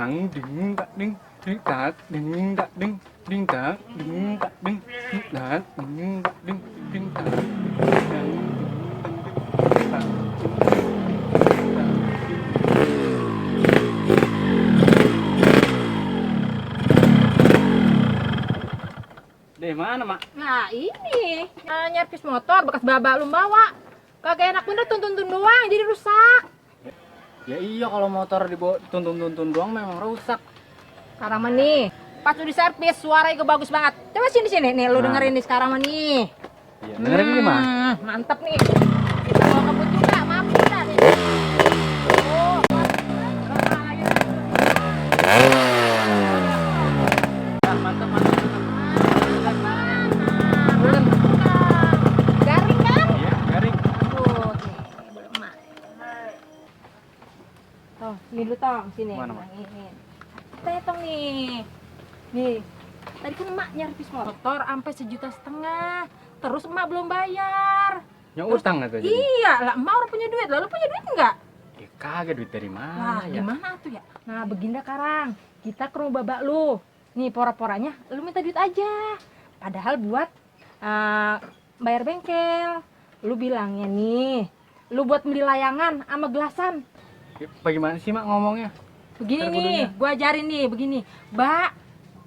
tang ding tak ding ding tak ding tak ding ding tak ding tak ding ding tak ding tak ding ding tak Deh mana mak? Nah ini nyervis motor bekas babak lu bawa. Kagak enak bener tuntun doang jadi rusak. Ya iya kalau motor dibawa tuntun doang memang rusak. Sekarang mah nih pas lu diservis suaranya gue bagus banget. Coba sini nih lu Nah. dengerin nih sekarang mah nih. Iya, dengerin ini mah. Mantep nih. Kita bawa kebut juga, maaf kita nih. Oh, Mantap. garing kan? Iya, garing. Tuh, nih, belum mak. Tuh, ini dulu tong, sini. Mana, Mak? Yang ini. Tetong nih. Nih, tadi kan emak nyervis motor sampai 1,5 juta. Terus emak belum bayar. Yang utang atau jadi? Iya, lah emak orang punya duit. Lalu punya duit enggak? Ya kagak duit dari Wah, mana ya? gimana tuh ya? Nah, begini Karang. Kita ke rumah babak lu. Nih, pora-poranya lu minta duit aja. Padahal buat bayar bengkel. Lu bilangnya nih, lu buat beli layangan sama gelasan. Ya, bagaimana sih mak ngomongnya? Begini Ntar nih, kudunya. gua ajarin nih, begini. Mbak,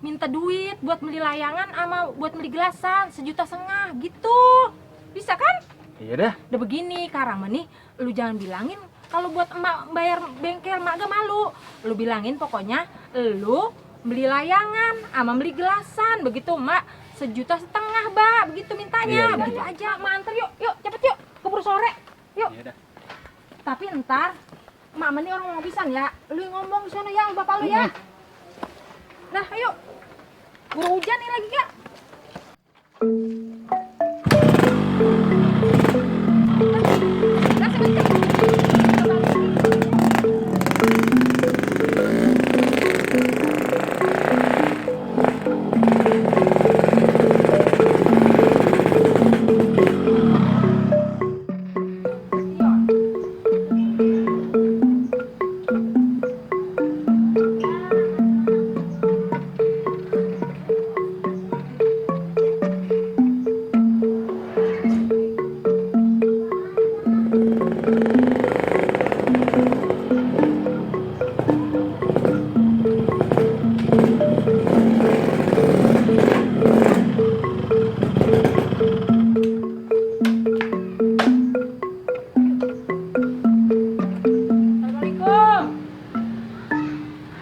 minta duit buat beli layangan sama buat beli gelasan 1,5 juta gitu. Bisa kan? Iya dah. Udah begini, Karang mah nih, lu jangan bilangin kalau buat emak bayar bengkel, emak gak malu. Lu bilangin pokoknya lu beli layangan sama beli gelasan. Begitu emak 1,5 juta, Mbak. Begitu mintanya. Iya. Begitu aja, emak anter yuk, cepet yuk. Keburu sore. Yuk. Iya dah. Tapi ntar emak mah nih orang ngomong pisan ya. Lu yang ngomong di sana ya, sama bapak lu ya. Nah, ayo. Buru hujan nih lagi, Kak. Nah, sebentar.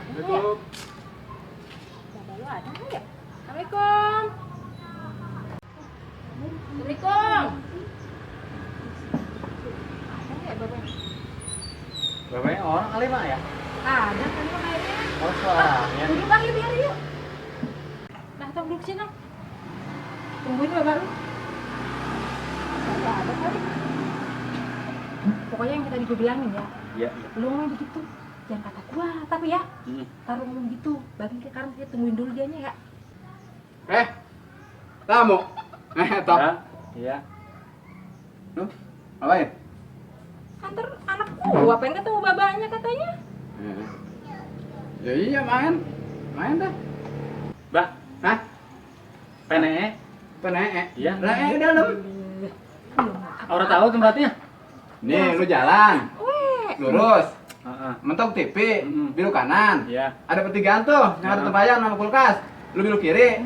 Assalamualaikum. Bapak lu ada nggak ya? Assalamualaikum. Assalamualaikum. Ada nggak ya bapak? Bapaknya orang kali mak ya? Ada kan lu kayaknya. Oh suaranya. Duduk bang, yuk. Nah, tong duduk sini, Tong. Tungguin bapak lu. Nggak ada kali. Pokoknya yang tadi gue bilangin ya, Iya. lu ngomong begitu. Jangan kata gua, tapi ya, Hmm. taruh ngomong gitu. Bagi ke Karang, kita tungguin dulu dianya ya. Tamu. Tok. Ya, iya. Lu ngapain? Antar anak gua pengen ketemu babanya katanya. Ya iya main. Main dah. Bah, Hah? pene. Penee. Iya. Lah dalam. Orang tahu tempatnya? Nih lu jalan. Weh, Lurus. Heeh. Mentok TV, Mm-mm. belok kanan. Iya. Ada pertigaan tuh, yang ada Ah. tempayan sama kulkas. Lu belok kiri.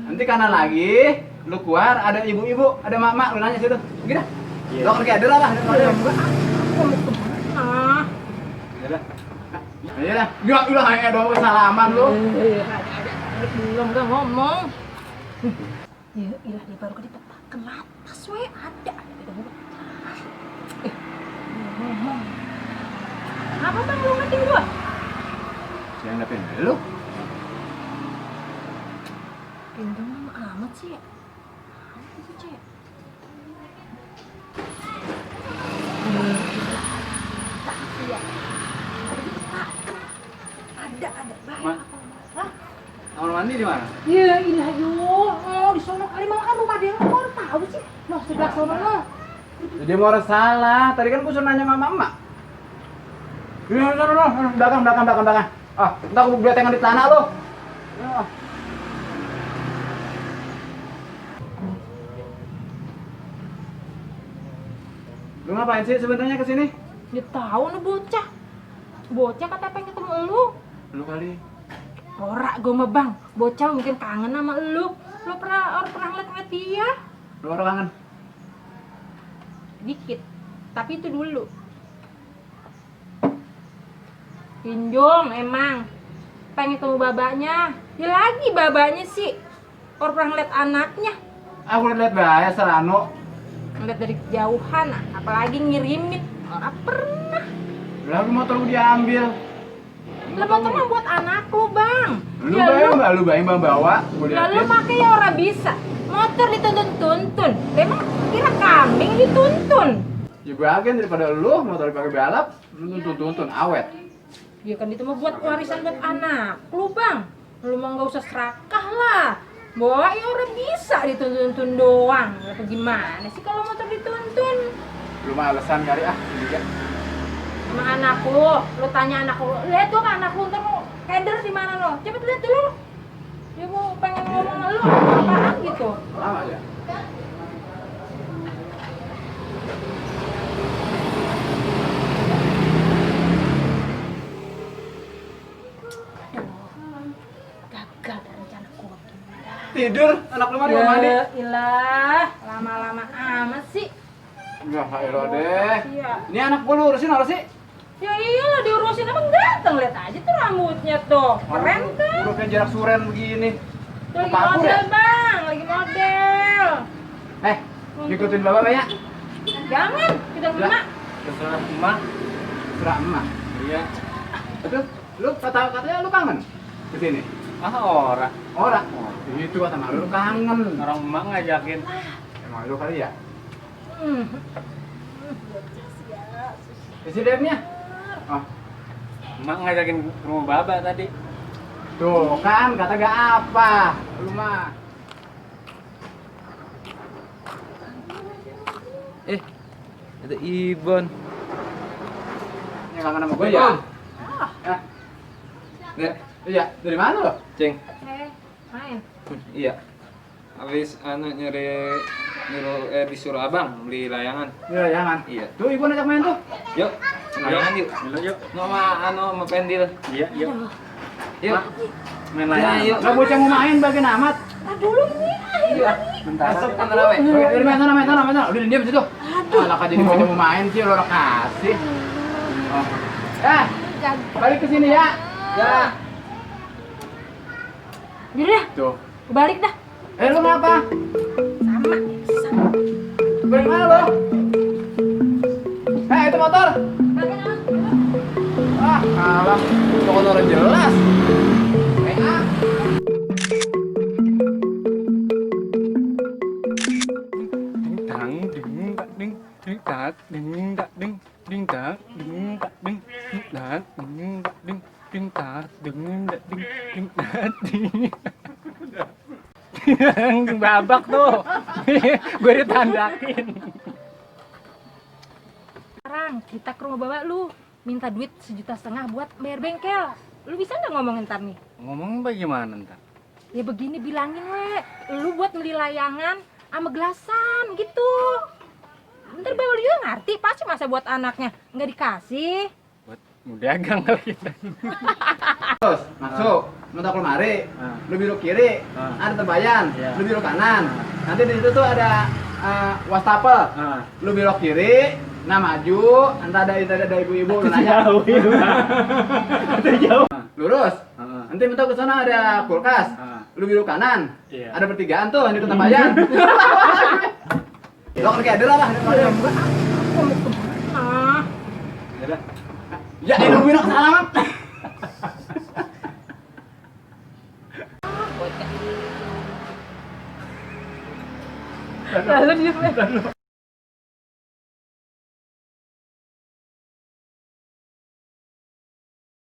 Nanti kanan lagi, lu keluar ada ibu-ibu, ada mak-mak, lu nanya situ. Pergi dah. Iya. Lo kerja ada lah. Aku mau kemana? Iya dah. Iya dah. Udah hanya dong salaman lu. Ada belum gak ngomong. Ya, ilah dia baru ke tempat kelatas we ada. Ngomong. Apa bang lu ngatin gua? Yang dapin lu. Pintu mah amat sih ya. Apa sih cek? Iya. Ada Ma. banyak. Hah? Kamar mandi di mana? Ya ilah yo, oh di sono kali malah kan rumah dia kok tahu sih. Noh sebelah sono lah. Dia mau salah. Tadi kan gua suruh nanya sama mama. Iya, no, belakang. Ah, entar aku beletengan di tanah lo. Ah. Lu ngapain sih sebenarnya kesini? Dia tahu nih bocah. Bocah kata pengen ketemu lu. Lu kali. Ora gue mah bang, bocah mungkin kangen sama lu. Lu pernah ngeliat dia? Lu orang kangen. Dikit, tapi itu dulu. Pinjong emang pengen ketemu babanya. Ya lagi babanya sih. Orang pernah ngeliat anaknya. Aku lihat bahaya Serano. Ngeliat dari kejauhan, apalagi ngirimin. Orang pernah. Lalu motor lu diambil. Lah motor mah buat anak lu bang. Lu Ya bayang nggak? Lu bayang bawa? Gua lalu liatin. pakai ya orang bisa. Motor dituntun-tuntun. Emang kira kambing dituntun. Ya bagian daripada lu motor dipakai balap, lu tuntun awet. Ya kan itu mah buat warisan buat anak lu bang. Lu mah nggak usah serakah lah. Bawa ya orang bisa dituntun doang. Apa gimana sih kalau motor dituntun? Lu mah alasan kali ah, juga. Sama anak lu tanya anak lu, lihat tuh kan anak lu ntar mau header di mana lo? Cepet lihat dulu. Dia mau pengen ngomong sama lu apaan gitu. Lama aja. Gagal dah rencana gua. Tidur, anak lu mah di kamar mandi. Ya ilah, lama-lama amat sih. Ya, elah deh. Iya. Ini anak gua lu urusin apa sih? Ya iyalah diurusin emang ganteng, lihat aja tuh rambutnya tuh. Keren kan? Udah kayak jarak suren begini. Tuh lagi Pakur model, ya? Bang. Lagi model. Ngikutin bapak banyak. Jangan, kita Ya. emak. Terserah emak. Serah emak. Iya. Betul? Lu katanya lu kangen kesini. Ah ora. Orang. Itu kata mak lu kangen. Orang emak ngajakin. Emang lu kali ya? Hmm. Presidennya? Oh, Emak ngajakin ke rumah baba tadi. tuh kan kata gak apa. Lu mah. Itu Ibon. Ini kangen sama gue ya? Hah? Nek, Iya, dari mana lo? Ceng. Main. Iya. Habis nyuruh disuruh Abang beli layangan. Iya, jangan. Iya. Tuh ibu ajak main tuh. Yuk, layangan yuk. Yuk. Sama pendil. Iya, yuk. Yuk. Main Ya, layangan. yuk. Lah bocah mau main bagian amat. Ah dulu nih. Iya. Bentar. Masuk kan rame. Udah main sana. Udah diam situ. Alah kan jadi bocah mau main sih lo kasih. Oh. Balik ke sini ya. Ya. Yaudah, Tuh. balik dah. Lu ngapa? Sama. Balik mana lo? Itu motor. Ah, kalah. Itu motor jelas. Ah. Ding dang ding ding tak ding tak ding ding tak ding tak ding ding tak ding tak ding ding tak ding tak ding ding tak ding. Yang babak tuh. Gue ditandakin. Sekarang kita ke rumah bapak lu, minta duit 1,5 juta buat bayar bengkel. Lu bisa nggak ngomongin ntar nih? Ngomong bagaimana ntar? Ya begini bilangin lu buat beli layangan sama gelasan gitu. Ntar bapak lu juga ngerti, pasti masa buat anaknya nggak dikasih. Buat mau dagang kali kita. Terus masuk, mentok lemari, Ah. lu belok kiri, Ah. ada terbayan, Iya. lu belok kanan. Nanti di situ tuh ada wastafel. Ah. Lu belok kiri, nah maju, entar ada ibu-ibu lu nanya. Jauh. Lurus. Ah. Nanti mentok ke sana ada kulkas. Ah. Lu belok kanan. Iya. Ada pertigaan tuh di Terbayan. Lo kan kayak ada lah. Nah, Ya, lu bilang salaman. lalu dia